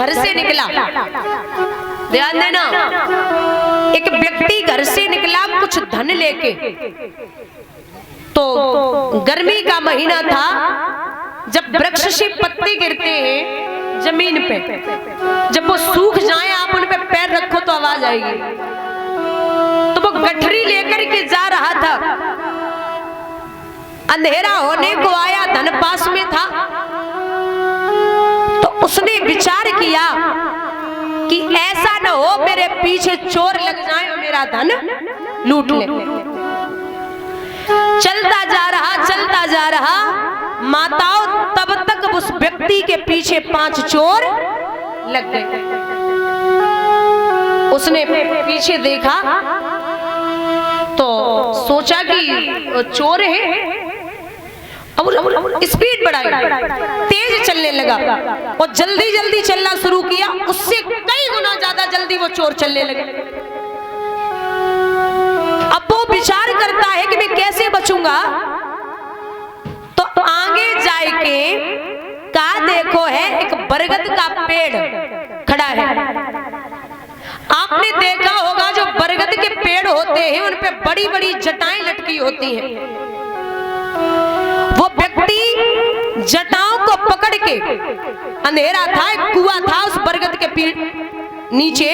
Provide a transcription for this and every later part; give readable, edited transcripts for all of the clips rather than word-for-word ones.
घर से निकला, ध्यान देना, एक व्यक्ति घर से निकला कुछ धन लेके। तो गर्मी का महीना था, जब वृक्ष से पत्ते गिरते हैं जमीन पे, जब वो सूख जाए आप उन पे पैर रखो तो आवाज आएगी। तो वो गठरी लेकर के जा रहा था, अंधेरा होने को आया, धन पास में था। तो उसने विचार किया कि ऐसा न हो मेरे पीछे चोर लग जाए और मेरा धन लूट ले। चलता जा रहा, माताओं तब तक उस व्यक्ति के पीछे 5 चोर लग गए। उसने पीछे देखा तो सोचा कि चोर है, अब स्पीड बढ़ाई, तेज चलने लगा और जल्दी जल्दी चलना शुरू किया। उससे कई गुना ज्यादा जल्दी वो चोर चलने लगे। अब वो विचार करता है कि मैं कैसे बचूंगा। तो आगे जाके का देखो है एक बरगद का पेड़ खड़ा है। आपने देखा होगा जो बरगद के पेड़ होते हैं उन पे बड़ी बड़ी जटाएं लटकी होती हैं। वो व्यक्ति जटाओं को पकड़ के, अंधेरा था, एक कुआं था उस बरगद के पेड़ नीचे,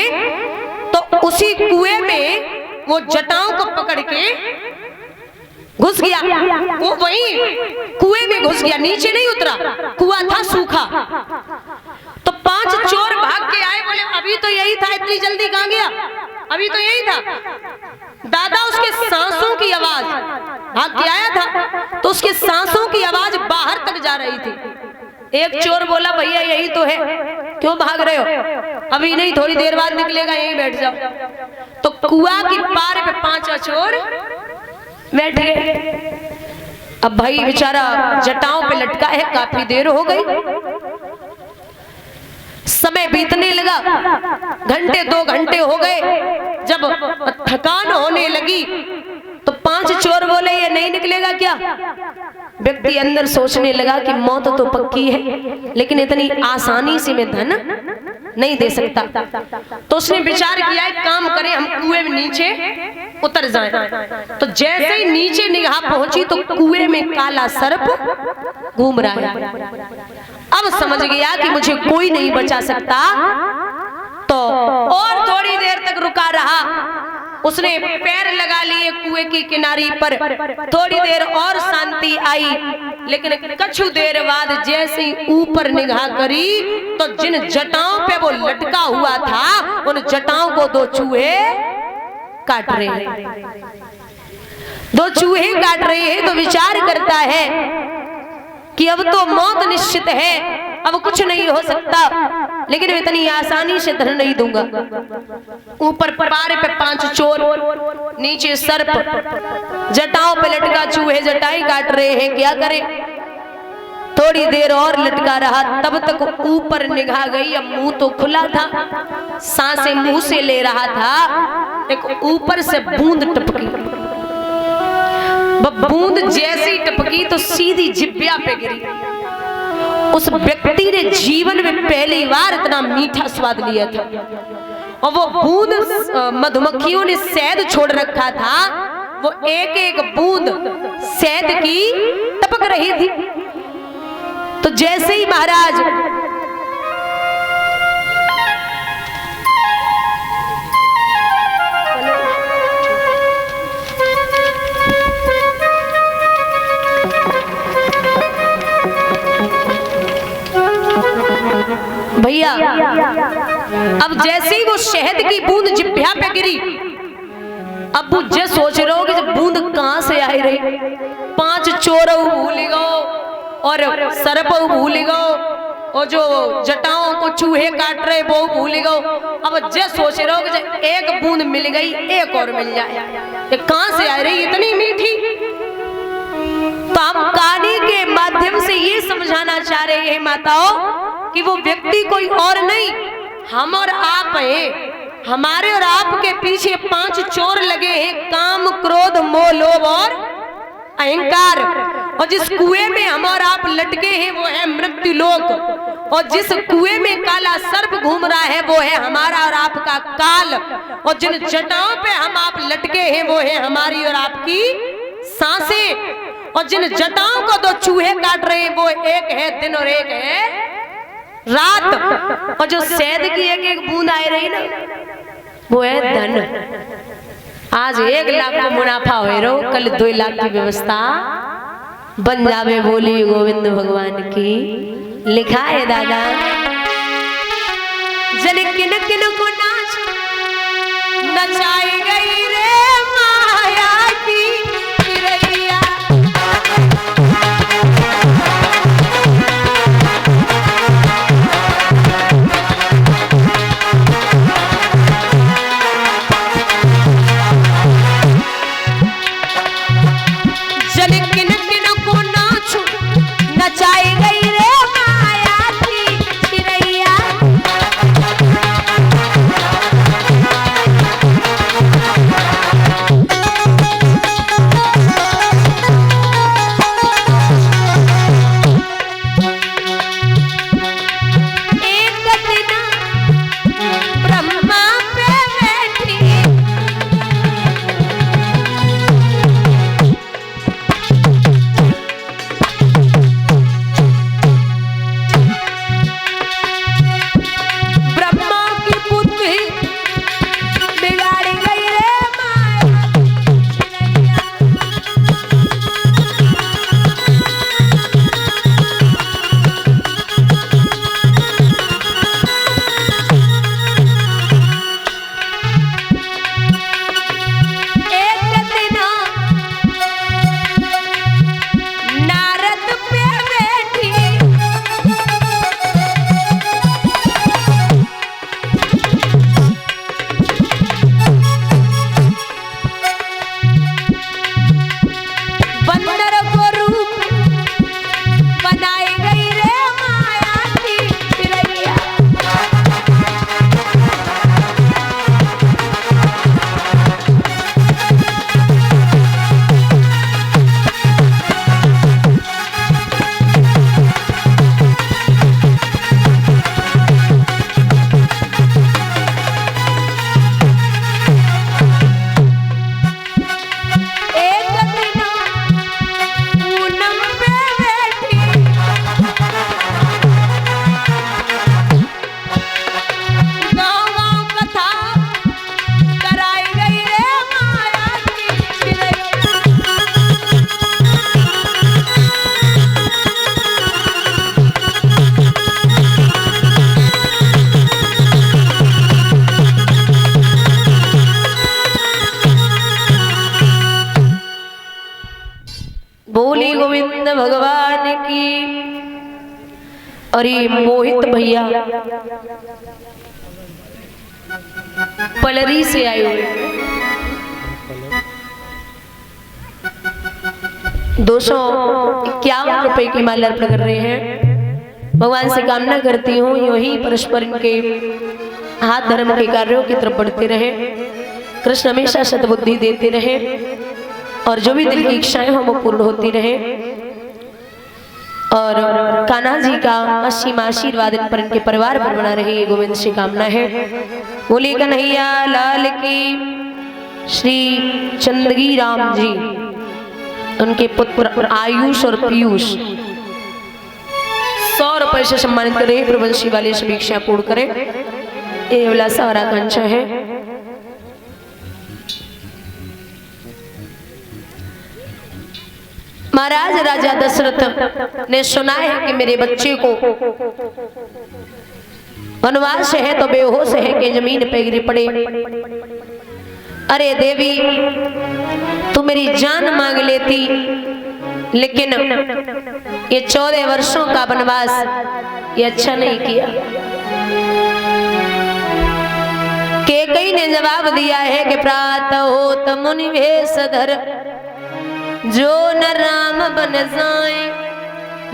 तो उसी कुएं में वो जटाओं को पकड़ के घुस गया। वो वहीं कुएं में घुस गया, नीचे नहीं उतरा, कुआं था सूखा। तो 5 चोर भाग के आए, बोले अभी तो यही था, इतनी जल्दी कहां गया, अभी तो यही था। दादा उसके सांसों की आवाज, भाग के आया था तो उसके सांसों की आवाज बाहर तक जा रही थी। एक चोर बोला भैया यही तो है, क्यों भाग रहे हो, अभी नहीं थोड़ी देर बाद निकलेगा, यहीं बैठ जाओ। तो कुआं की पार पे 5 चोर बैठ गए। अब भाई बेचारा जटाओं पे लटका है, काफी देर हो गई, समय बीतने लगा, घंटे 2 घंटे हो गए। जब थकान होने लगी तो 5 चोर बोले ये नहीं निकलेगा क्या। व्यक्ति अंदर सोचने लगा कि मौत तो पक्की है, लेकिन इतनी आसानी से मैं धन नहीं दे सकता। तो उसने विचार किया एक काम करें, हम कुएं में नीचे उतर जाएं। तो जैसे ही नीचे निगाह पहुंची तो कुएं में काला सर्प घूम रहा है। अब समझ गया कि मुझे कोई नहीं बचा सकता, तो और थोड़ी देर तक रुका रहा। उसने पैर लगा लिए कुएं की किनारी पर, थोड़ी देर और शांति आई, लेकिन कुछ देर बाद जैसे ही ऊपर निगाह करी तो जिन जटाओं पे वो लटका हुआ था उन जटाओं को 2 चूहे काट रहे हैं। 2 चूहे काट रहे हैं। तो विचार करता है कि अब तो मौत निश्चित है, अब कुछ नहीं हो सकता, लेकिन इतनी आसानी से धन नहीं दूंगा। ऊपर पारे पे 5 चोर, नीचे सर्प, जटाओं पे लटका, चूहे जटाई काट रहे हैं, क्या करें। थोड़ी देर और लटका रहा, तब तक ऊपर निगाह गई। अब मुंह तो खुला था, सांसें मुंह से ले रहा था, एक ऊपर से बूंद टपकी। बूंद जैसी टपकी तो सीधी जिब्या पे गिरी। उस व्यक्ति ने जीवन में पहली बार इतना मीठा स्वाद लिया था। और वो बूंद मधुमक्खियों ने शहद छोड़ रखा था, वो एक एक बूंद शहद की टपक रही थी। तो जैसे ही महाराज भैया, अब जैसे ही वो शहद की बूंद जिह्वा पे गिरी, अब वो जे सोच रहे हो कि बूंद कहां से आई रही। 5 चोर भूल गो और सर्प भूल गो और जो जटाओं को चूहे काट रहे वो भूल गो। अब जे सोच रहे हो कि एक बूंद मिल गई, एक और मिल जाए, ये कहां से आई रही इतनी मीठी। तो हम कहानी के माध्यम से ये समझाना चाह रहे हैं माताओं कि वो व्यक्ति कोई और नहीं, हम और आप हैं। हमारे और आपके पीछे 5 चोर लगे हैं, काम, क्रोध, मोह, लोभ और अहंकार। और जिस कुएं में हम और आप लटके हैं वो है मृत्यु लोक, और जिस कुएं में काला सर्प घूम रहा है वो है हमारा और आपका काल, और जिन जटाओं पे हम आप लटके हैं वो है हमारी और आपकी सांसें, और जिन जटाओं को दो चूहे काट रहे हैं वो एक है दिन और एक है रात, और जो शहद की एक एक बूंद आ रही ना वो है धन। आज 1 लाख को मुनाफा हो रहो, कल 2 लाख की व्यवस्था बन जावे। बोली गोविंद भगवान की। लिखा है दादा, जल किन किन को नाच नचाई गई रे माया की चिरैया। नचाई गई रे माया की चिरैया। एक दिन ब्रह्मा पे बैठी बोली गोविंद भगवान की। अरे मोहित भैया पलरी से आए हुए 251 रुपए की माला अर्पण कर रहे हैं। भगवान से कामना करती हूँ यही परस्पर इनके हाथ धर्म के कार्यों की तरफ बढ़ते रहे, कृष्ण हमेशा सद्बुद्धि देते रहे, और जो भी दिल की इच्छाएं हो वो पूर्ण होती रहे, और कान्हा जी का असीम आशीर्वाद इन पर इनके परिवार पर बना रहे, गोविंद से कामना है। बोले कन्हैया लाल की। श्री चंदगी राम जी उनके पुत्र आयुष और पीयूष 100 रुपए से सम्मानित करें। प्रवंशी वाले समीक्षा पूर्ण करें, ये अभिलाषा और आकांक्षा है। महाराज राजा दशरथ ने सुना है कि मेरे बच्चे को वनवास है तो बेहोश है कि जमीन पे गिर पड़े। अरे देवी तू मेरी जान मांग लेती, लेकिन ये 14 वर्षों का वनवास ये अच्छा नहीं किया। कैकेयी ने जवाब दिया है कि प्रातः होत मुनि वेश धर, जो न राम बन जाए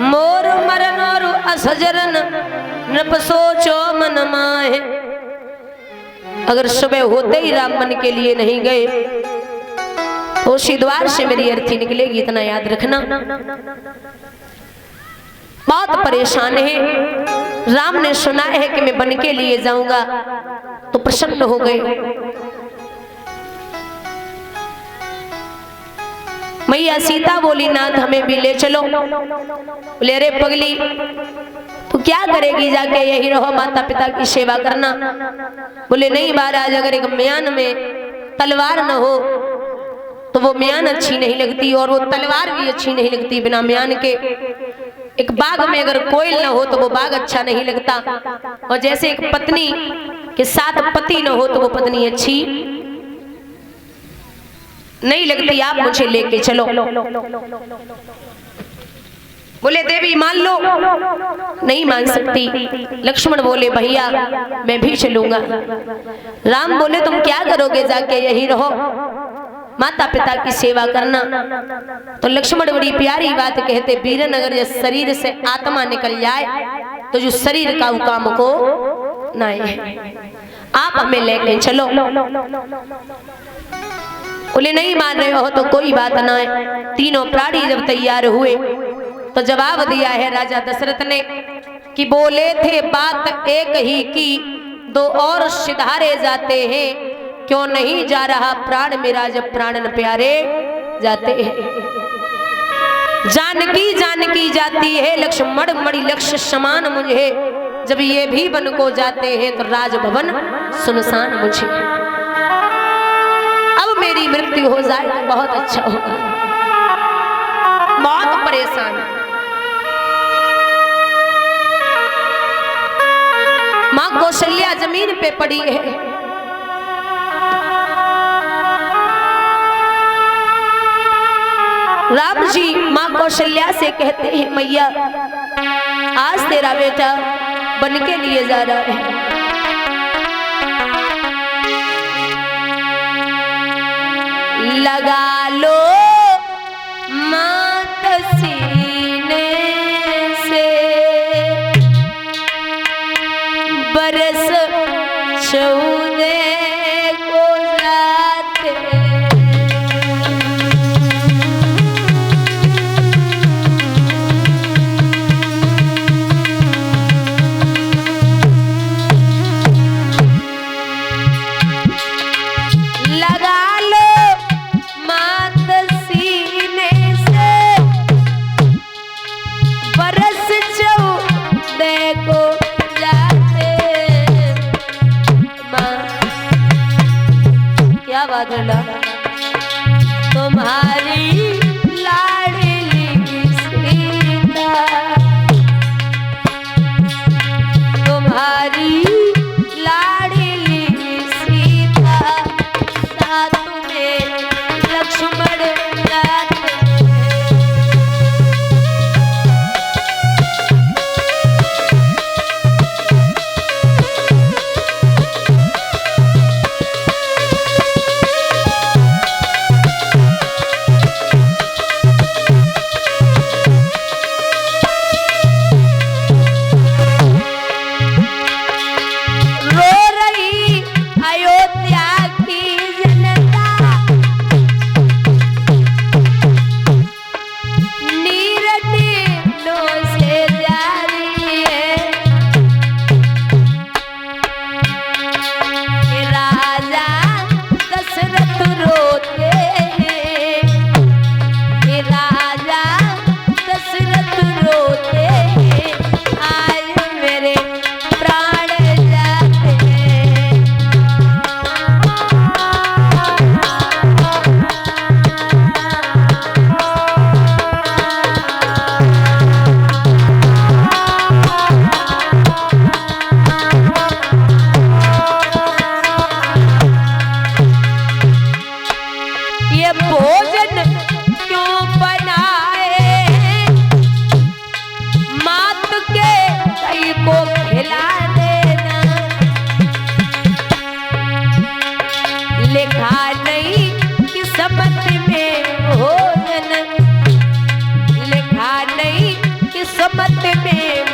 मोर मरन और असजरन नृप सोचो मन माहे। अगर सुबह होते ही राम मन के लिए नहीं गए उसी द्वार से मेरी अर्थी निकलेगी, इतना याद रखना। बहुत परेशान है। राम ने सुना है कि मैं बन के लिए जाऊंगा तो प्रसन्न हो गए। मैया सीता बोली नाथ हमें भी ले चलो। बोले अरे पगली तू क्या करेगी, जाके यही रहो, माता पिता की सेवा करना। बोले नहीं महाराज, अगर एक म्यान में तलवार न हो तो वो म्यान अच्छी नहीं लगती, और वो तलवार भी अच्छी नहीं लगती बिना म्यान के। एक बाग में अगर कोयल न हो तो वो बाग अच्छा नहीं लगता, और जैसे एक पत्नी के साथ पति न हो तो वो पत्नी अच्छी नहीं लगती, आप मुझे लेके चलो। बोले देवी मान लो। नहीं मान सकती। लक्ष्मण बोले भैया मैं भी चलूंगा। राम बोले तुम क्या करोगे, जाके यही रहो, माता पिता की सेवा करना। तो लक्ष्मण बड़ी प्यारी बात कहते, वीरन अगर ये शरीर से आत्मा निकल जाए तो जो शरीर का काम को ना आप हमें लेके चलो। बोले नहीं मान रहे हो तो कोई बात ना है। तीनों प्राणी जब तैयार हुए तो जवाब दिया है राजा दशरथ ने कि बोले थे बात एक ही की, दो और सिधारे जाते हैं, क्यों नहीं जा रहा प्राण मेरा जब प्राणन प्यारे जाते हैं। जानकी जानकी जाती है, लक्ष्मण मणि लक्ष्य समान मुझे, जब ये भी बन को जाते हैं तो राजभवन सुनसान मुझे। अब मेरी मृत्यु हो जाए तो बहुत अच्छा होगा। बहुत परेशान। मां कौशल्या जमीन पे पड़ी है। राम जी मां कौशल्या से कहते हैं मैया आज तेरा बेटा बन के लिए जा रहा है। लगा लो मात सीने से बरस चौदे को जाते, तुम्हारी लाडली सीता, तुम्हारी लाडली सीता, साथ में लक्ष्मण जाते।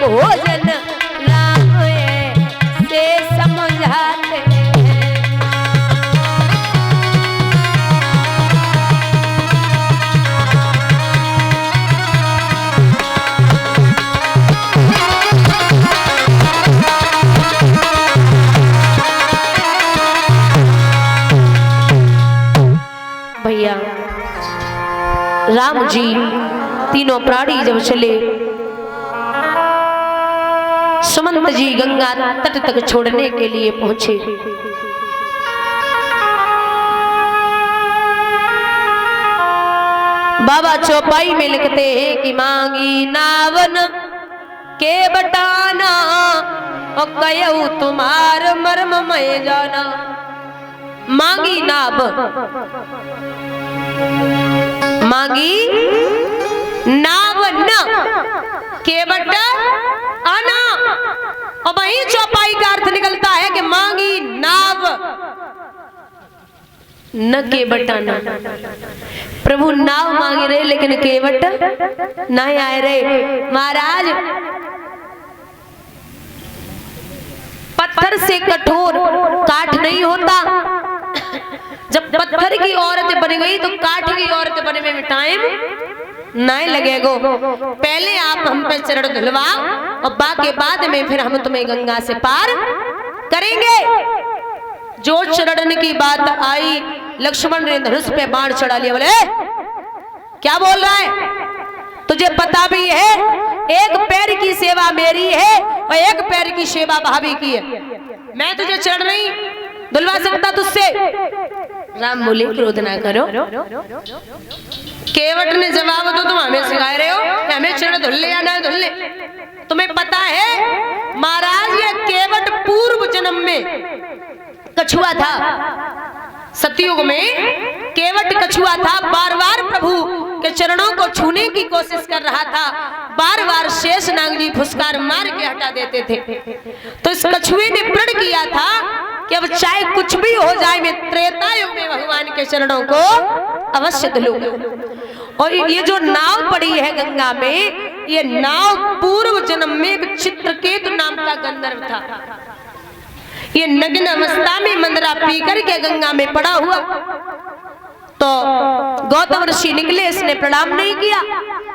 भोजन राम से समझाते हैं। राम जी तीनों प्राणी जब चले, सुमंत जी गंगा तट तक छोड़ने के लिए पहुंचे। बाबा चौपाई में लिखते हैं कि मांगी नावन के बटाना और कयऊ तुम्हार मर्म में जाना। मांगी नाव, मांगी नाव न के बटा आना, और वही चौपाई का अर्थ निकलता है कि मांगी नाव न के बटाना। प्रभु नाव मांगे रहे लेकिन केवट नहीं आए रहे। महाराज पत्थर से कठोर काठ नहीं होता। जब पत्थर की औरत बन गई तो काठ की औरत बनने में टाइम नहीं लगेगा। पहले आप हम पे चरण धुलवा और बाकी बाद में फिर हम तुम्हें गंगा से पार करेंगे। जो चरण की बात आई, लक्ष्मण ने धनुष पे बाण चढ़ा लिया। बोले क्या बोल रहा है? तुझे पता भी है एक पैर की सेवा मेरी है और एक पैर की सेवा भाभी की है। मैं तुझे चढ़ नहीं धुलवा सकता तुझसे। राम बोले क्रोध ना करो। केवट ने जवाब दो, तुम हमें सिखा रहे हो कि हमें चरण धुलने या ना धुलने? तुम्हें पता है महाराज ये केवट पूर्व जन्म में कछुआ था। सतयुग में केवट कछुआ था। बार बार प्रभु के चरणों को छूने की कोशिश कर रहा था। बार बार शेषनाग जी फुसकार मार के हटा देते थे। तो इस कछुए ने प्रण किया था कि अब चाहे कुछ भी हो जाए मैं त्रेता युग में भगवान के चरणों को अवश्य धुलूंगा। और ये जो नाव पड़ी है गंगा में, ये नाव पूर्व जन्म में एक चित्रकेतु नाम का गंधर्व था। ये नग्न अवस्था में मंदरा पीकर के गंगा में पड़ा हुआ। तो गौतम ऋषि निकले, इसने प्रणाम नहीं किया।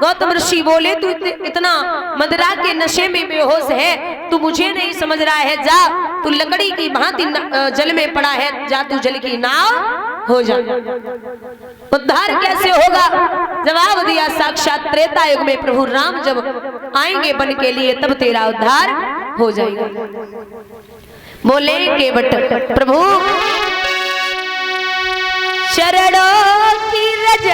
गौतम ऋषि बोले तू इतना मदरा के नशे में बेहोश है, तू मुझे नहीं समझ रहा है। जा तू लकड़ी की भांति जल में पड़ा है, जा तू जल की नाव हो जा। उद्धार कैसे होगा? जवाब दिया साक्षात त्रेता युग में प्रभु राम जब आएंगे बन के लिए तब तेरा उद्धार हो जाएगा। बोले केवट प्रभु चरणों की रज